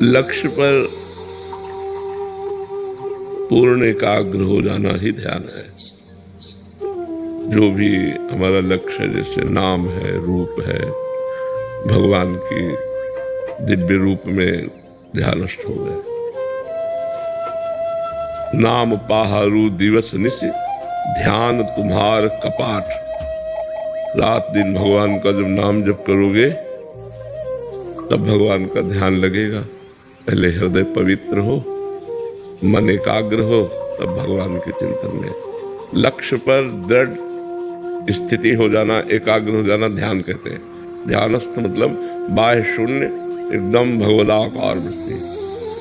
लक्ष्य पर पूर्ण एकाग्र हो जाना ही ध्यान है। जो भी हमारा लक्ष्य है, जैसे नाम है, रूप है, भगवान की दिव्य रूप में ध्यानस्थ हो गए। नाम पाहारू दिवस निश ध्यान तुम्हार कपाट। रात दिन भगवान का जब नाम जप करोगे तब भगवान का ध्यान लगेगा। पहले हृदय पवित्र हो, मन एकाग्र हो, तब भगवान के चिंतन में लक्ष्य पर दृढ़ स्थिति हो जाना, एकाग्र हो जाना ध्यान कहते हैं। ध्यानस्थ मतलब बाह्य शून्य, एकदम भगवदाकार वृत्ति।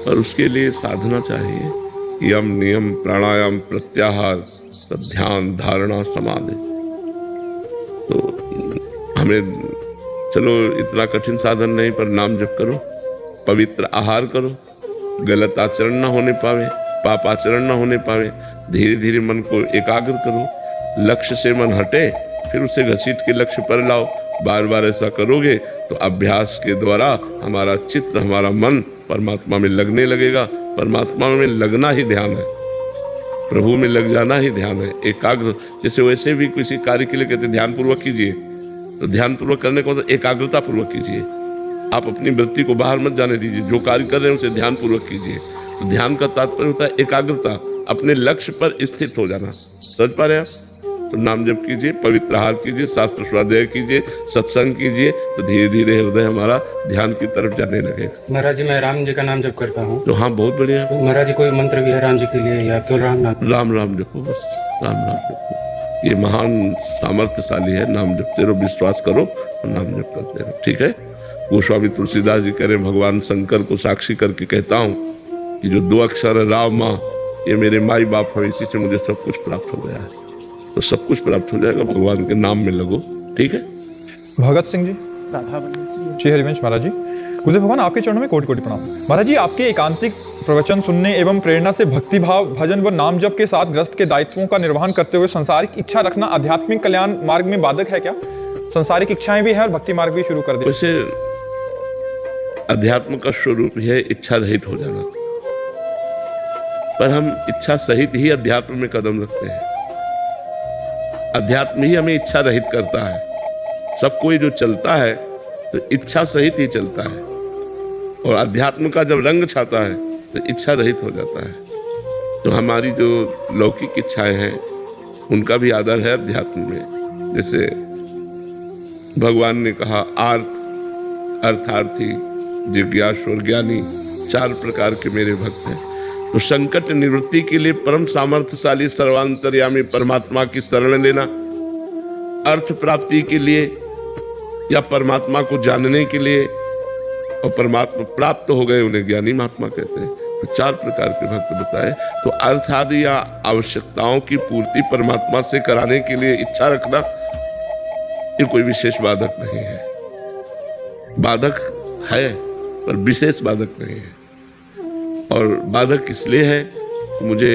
और उसके लिए साधना चाहिए, यम नियम प्राणायाम प्रत्याहार ध्यान धारणा समाधि। तो हमें चलो इतना कठिन साधन नहीं, पर नाम जप करो, पवित्र आहार करो, गलत आचरण ना होने पावे, पाप आचरण ना होने पावे। धीरे धीरे मन को एकाग्र करो, लक्ष्य से मन हटे फिर उसे घसीट के लक्ष्य पर लाओ। बार बार ऐसा करोगे तो अभ्यास के द्वारा हमारा चित्त, हमारा मन परमात्मा में लगने लगेगा। परमात्मा में लगना ही ध्यान है, प्रभु में लग जाना ही ध्यान है। एकाग्र, जैसे वैसे भी किसी कार्य के लिए कहते ध्यान पूर्वक कीजिए, तो ध्यान पूर्वक करने को मतलब एकाग्रता पूर्वक कीजिए। आप अपनी वृत्ति को बाहर मत जाने दीजिए, जो कार्य कर रहे हैं उसे ध्यान पूर्वक कीजिए। तो ध्यान का तात्पर्य होता है एकाग्रता, अपने लक्ष्य पर स्थित हो जाना। समझ पा रहे हैं आप? तो नाम जप कीजिए, पवित्र आहार कीजिए, शास्त्र स्वाध्याय कीजिए, सत्संग कीजिए, तो धीरे धीरे हृदय हमारा ध्यान की तरफ जाने लगेगा। महाराज जी, मैं राम जी का नाम जप करता हूँ। तो हाँ, बहुत बढ़िया। तो महाराज जी, कोई मंत्र भी है राम जी के लिए या क्यों राम नाम? राम राम जपो, बस राम राम जपो। ये महान सामर्थ्यशाली है। नाम जपते रहो, विश्वास करो और नाम जप करते रहो, ठीक है। गोस्वामी तुलसीदास जी कह रहे, भगवान शंकर को साक्षी करके कहता हूँ कि जो 2 अक्षर है राम माँ, ये मेरे माई बाप है, इसी से मुझे सब कुछ प्राप्त हो गया है। तो सब कुछ प्राप्त हो जाएगा, भगवान के नाम में लगो, ठीक है। भगत सिंह जी, श्री हरिवंश महाराज जी, गुरुदेव भगवान आपके चरणों में कोटि कोटि प्रणाम। महाराज जी, आपके एकांतिक प्रवचन सुनने एवं प्रेरणा से भक्ति भाव, भजन व नाम जप के साथ ग्रस्त के दायित्वों का निर्वहन करते हुए संसारिक इच्छा रखना आध्यात्मिक कल्याण मार्ग में बाधक है क्या? संसारिक इच्छाएं भी है और भक्ति मार्ग भी शुरू कर दे। वैसे अध्यात्म का स्वरूप है इच्छा रहित हो जाना, पर हम इच्छा सहित ही अध्यात्म में कदम रखते हैं। अध्यात्म ही हमें इच्छा रहित करता है। सब कोई जो चलता है तो इच्छा सहित ही चलता है, और अध्यात्म का जब रंग छाता है तो इच्छा रहित हो जाता है। तो हमारी जो लौकिक इच्छाएं हैं उनका भी आदर है अध्यात्म में। जैसे भगवान ने कहा, आर्थ, अर्थार्थी, जिज्ञासु और ज्ञानी 4 प्रकार के मेरे भक्त हैं। तो संकट निवृत्ति के लिए परम सामर्थ्यशाली सर्वांतर्यामी परमात्मा की शरण लेना, अर्थ प्राप्ति के लिए या परमात्मा को जानने के लिए, और परमात्मा प्राप्त हो गए उन्हें ज्ञानी महात्मा कहते हैं। तो 4 प्रकार के भक्त बताए। तो अर्थ आदि या आवश्यकताओं की पूर्ति परमात्मा से कराने के लिए इच्छा रखना, ये कोई विशेष बाधक नहीं है। बाधक है पर विशेष बाधक नहीं है। और बाधक इसलिए है कि मुझे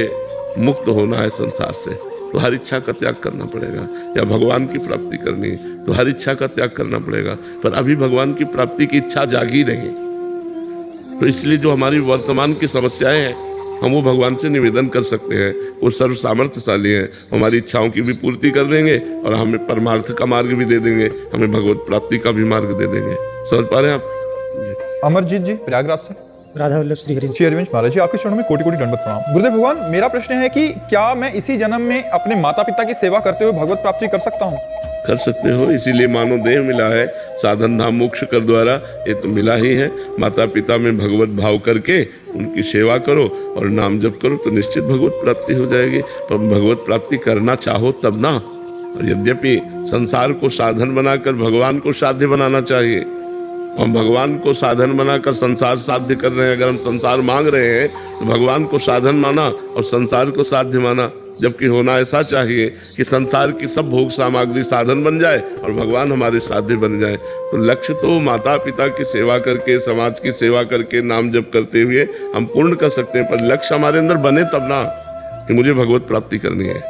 मुक्त होना है संसार से, तो हर इच्छा का त्याग करना पड़ेगा। या भगवान की प्राप्ति करनी है तो हर इच्छा का त्याग करना पड़ेगा। पर अभी भगवान की प्राप्ति की इच्छा जागी नहीं, तो इसलिए जो हमारी वर्तमान की समस्याएं हैं हम वो भगवान से निवेदन कर सकते हैं। वो सर्व सामर्थ्यशाली हैं, हमारी इच्छाओं की भी पूर्ति कर देंगे और हमें परमार्थ का मार्ग भी दे देंगे, हमें भगवत प्राप्ति का भी मार्ग दे देंगे। समझ पा रहे हैं आप? अमरजीत जी, प्रयागराज से। राधा वल्लभ श्री हरिवंश महाराज जी, आपके चरणों में कोटि कोटि दंडवत प्रणाम। गुरुदेव भगवान, मेरा प्रश्न है कि क्या मैं इसी जन्म में अपने माता पिता की सेवा करते हुए भगवत प्राप्ति कर सकता हूँ? कर सकते हो, इसीलिए मानव देह मिला है। साधन धाम मोक्ष कर द्वारा ये तो मिला ही है। माता पिता में भगवत भाव करके उनकी सेवा करो और नाम जप करो तो निश्चित भगवत प्राप्ति हो जाएगी। पर भगवत प्राप्ति करना चाहो तब ना। और यद्यपि संसार को साधन बनाकर भगवान को साध्य बनाना चाहिए। हम भगवान को साधन बनाकर संसार साध्य कर रहे हैं। अगर हम संसार मांग रहे हैं तो भगवान को साधन माना और संसार को साध्य माना, जबकि होना ऐसा चाहिए कि संसार की सब भोग सामग्री साधन बन जाए और भगवान हमारे साध्य बन जाए। तो लक्ष्य तो माता पिता की सेवा करके, समाज की सेवा करके, नाम जप करते हुए हम पूर्ण कर सकते हैं। पर लक्ष्य हमारे अंदर बने तब ना कि मुझे भगवत प्राप्ति करनी है।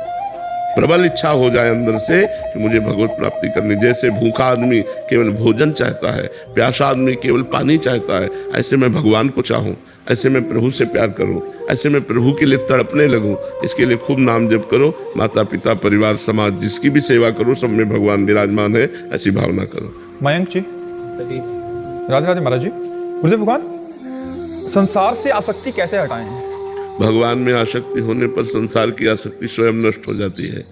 प्रबल इच्छा हो जाए अंदर से कि मुझे भगवत प्राप्ति करनी। जैसे भूखा आदमी केवल भोजन चाहता है, प्यासा आदमी केवल पानी चाहता है, ऐसे मैं भगवान को चाहूँ, ऐसे मैं प्रभु से प्यार करूँ, ऐसे मैं प्रभु के लिए तड़पने लगूँ। इसके लिए खूब नाम जप करो, माता पिता परिवार समाज जिसकी भी सेवा करो, सब में भगवान विराजमान है, ऐसी भावना करो। मयंक जी, राधे राधे महाराज जी। गुरुदेव भगवान, संसार से आसक्ति कैसे हटाएं? भगवान में आसक्ति होने पर संसार की आसक्ति स्वयं नष्ट हो जाती है।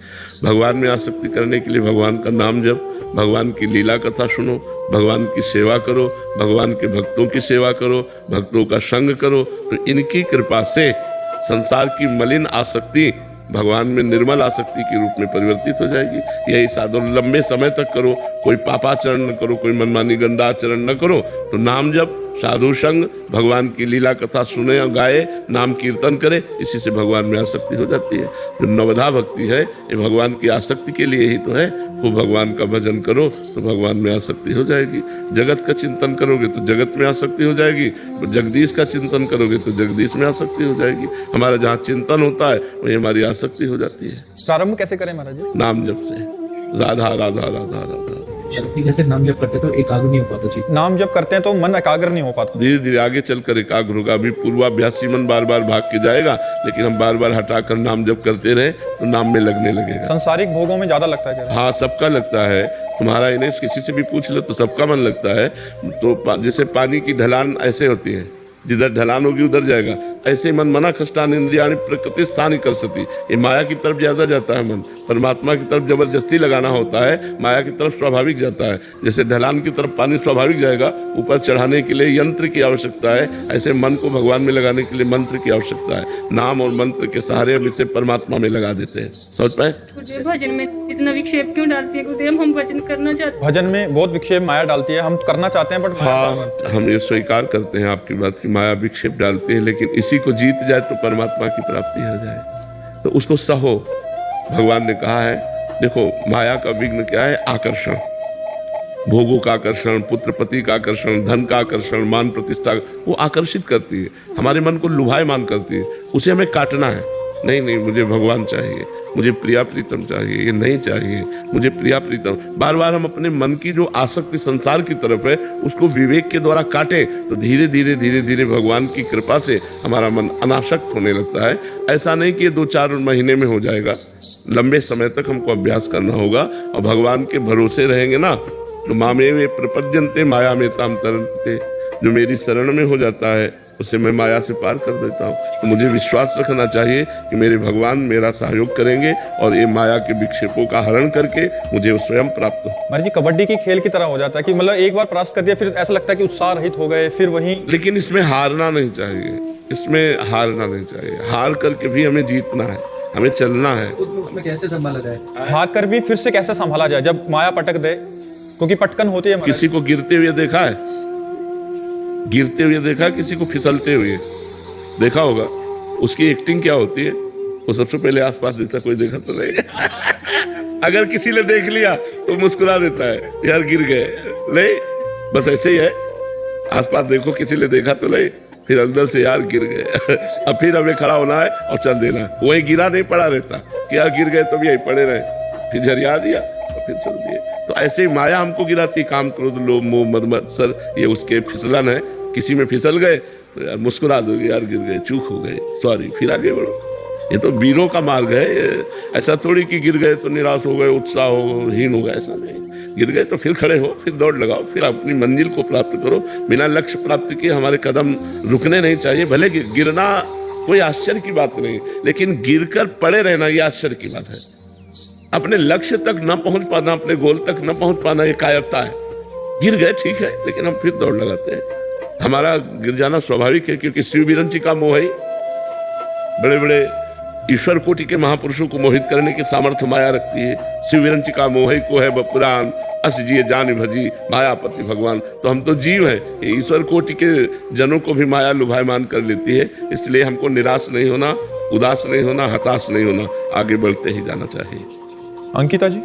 भगवान में आसक्ति करने के लिए भगवान का नाम जप, भगवान की लीला कथा सुनो, भगवान की सेवा करो, भगवान के भक्तों की सेवा करो, भक्तों का संग करो, तो इनकी कृपा से संसार की मलिन आसक्ति भगवान में निर्मल आसक्ति के रूप में परिवर्तित हो जाएगी। यही साधन लंबे समय तक करो, कोई पापाचरण न करो, कोई मनमानी गंदा आचरण न करो, तो नाम जप, साधु संग, भगवान की लीला कथा सुने और गाए, नाम कीर्तन करे, इसी से भगवान में आसक्ति हो जाती है। जो नवधा भक्ति है ये भगवान की आसक्ति के लिए ही तो है। खूब भगवान का भजन करो तो भगवान में आसक्ति हो जाएगी। जगत का चिंतन करोगे तो जगत में आसक्ति हो जाएगी, जगदीश का चिंतन करोगे तो जगदीश में आसक्ति हो जाएगी। हमारा जहाँ चिंतन होता है वही हमारी आसक्ति हो जाती है। प्रारंभ कैसे करें महाराज जी? नाम जप से, राधा राधा राधा राधा। जैसे नाम जप करते तो एकाग्र नहीं हो पाता जी। नाम जप करते हैं तो मन एकाग्र नहीं हो पाता। धीरे धीरे आगे चलकर एकाग्र होगा। अभी पूर्वाभ्यासी मन बार बार भाग के जाएगा, लेकिन हम बार बार हटाकर नाम जप करते रहे तो नाम में लगने लगेगा। सांसारिक भोगों में ज्यादा लगता है क्या? हाँ, सबका लगता है। तुम्हारा इन्हें किसी से भी पूछ लो तो सबका मन लगता है। तो जैसे पानी की ढलान ऐसे होती है, जिधर ढलान होगी उधर जाएगा, ऐसे मन मना खष्टान इंद्रियाणि प्रकृति स्थान कर सकती। ये माया की तरफ ज्यादा जाता है मन, परमात्मा की तरफ जबरदस्ती लगाना होता है, माया की तरफ स्वाभाविक जाता है। जैसे ढलान की तरफ पानी स्वाभाविक जाएगा, ऊपर चढ़ाने के लिए यंत्र की आवश्यकता है, ऐसे मन को भगवान में लगाने के लिए मंत्र की आवश्यकता है। नाम और मंत्र के सहारे हम इसे परमात्मा में लगा देते हैं। समझ पाए? भजन में इतना विक्षेप क्यों डालती है गुरुदेव? हम भजन करना चाहते हैं। भजन में बहुत विक्षेप माया डालती है, हम करना चाहते हैं बट हाँ, हम ये स्वीकार करते हैं आपकी बात की, माया विक्षेप डालती है, लेकिन इसी को जीत जाए तो परमात्मा की प्राप्ति हो जाए। तो उसको सहो। भगवान ने कहा है, देखो माया का विघ्न क्या है? आकर्षण, भोगों का आकर्षण, पुत्र पति का आकर्षण, धन का आकर्षण, मान प्रतिष्ठा, वो आकर्षित करती है, हमारे मन को लुभायमान करती है। उसे हमें काटना है। नहीं नहीं, मुझे भगवान चाहिए, मुझे प्रिया प्रीतम चाहिए, ये नहीं चाहिए, मुझे प्रिया प्रीतम। बार बार हम अपने मन की जो आसक्ति संसार की तरफ है उसको विवेक के द्वारा काटें तो धीरे धीरे धीरे धीरे भगवान की कृपा से हमारा मन अनासक्त होने लगता है। ऐसा नहीं कि 2-4 महीने में हो जाएगा, लंबे समय तक हमको अभ्यास करना होगा। और भगवान के भरोसे रहेंगे ना तो मामे वे प्रपद्यन्ते माया में ताम तरन्ते, जो मेरी शरण में हो जाता है उसे मैं माया से पार कर देता हूँ। तो मुझे विश्वास रखना चाहिए कि मेरे भगवान मेरा सहयोग करेंगे और ये माया के विक्षेपों का हरण करके मुझे स्वयं प्राप्त हो। महाराज जी, कबड्डी की खेल की तरह हो जाता है कि मतलब एक बार परास्त कर दिया फिर ऐसा लगता है कि उत्साह रहित हो गए, फिर वही। लेकिन इसमें हारना नहीं चाहिए, इसमें हारना नहीं चाहिए। हार करके भी हमें जीतना है, हमें चलना है। उसमें कैसे संभाला जाए? हार कर भी फिर से कैसे संभाला जाए जब माया पटक दे? क्योंकि पटकन होती है। किसी को गिरते हुए देखा है? गिरते हुए देखा? किसी को फिसलते हुए देखा होगा? उसकी एक्टिंग क्या होती है? वो सबसे पहले आसपास देखता, कोई देखा तो नहीं। अगर किसी ने देख लिया तो मुस्कुरा देता है, यार गिर गए, नहीं बस ऐसे ही है। आसपास देखो, किसी ने देखा तो नहीं, फिर अंदर से यार गिर गए। अब फिर हमें खड़ा होना है और चल देना है। वही गिरा नहीं पड़ा रहता कि यार गिर गए तो भी यही पड़े रहे, फिर झरिया दिया और फिर चल दिए। तो ऐसे ही माया हमको गिराती, काम क्रोध लोभ मोह मद मत्सर, ये उसके फिसलन है। किसी में फिसल गए तो यार मुस्कुरा दोगे, यार गिर गए, चूक हो गए, सॉरी, फिर आगे बढ़ो। ये तो वीरों का मार्ग है। ऐसा थोड़ी कि गिर गए तो निराश हो गए, उत्साह हो, हीन हो गए, ऐसा नहीं। गिर गए तो फिर खड़े हो, फिर दौड़ लगाओ, फिर अपनी मंजिल को प्राप्त करो। बिना लक्ष्य प्राप्ति के हमारे कदम रुकने नहीं चाहिए। भले गिरना कोई आश्चर्य की बात नहीं, लेकिन गिरकर पड़े रहना ये आश्चर्य की बात है। अपने लक्ष्य तक न पहुंच पाना, अपने गोल तक न पहुंच पाना, ये कायरता है। गिर गए ठीक है, लेकिन हम फिर दौड़ लगाते हैं। हमारा गिर जाना स्वाभाविक है, क्योंकि शिव विरंची का मोह ही बड़े बड़े ईश्वर कोटि के महापुरुषों को मोहित करने की सामर्थ्य माया रखती है। शिव विरंची का मोह ही को है बपुराण, अस जिए जान भजी मायापति भगवान। तो हम तो जीव हैं, ईश्वर कोटि के जनों को भी माया लुभायमान कर लेती है। इसलिए हमको निराश नहीं होना, उदास नहीं होना, हताश नहीं होना, आगे बढ़ते ही जाना चाहिए। अंकिता जी।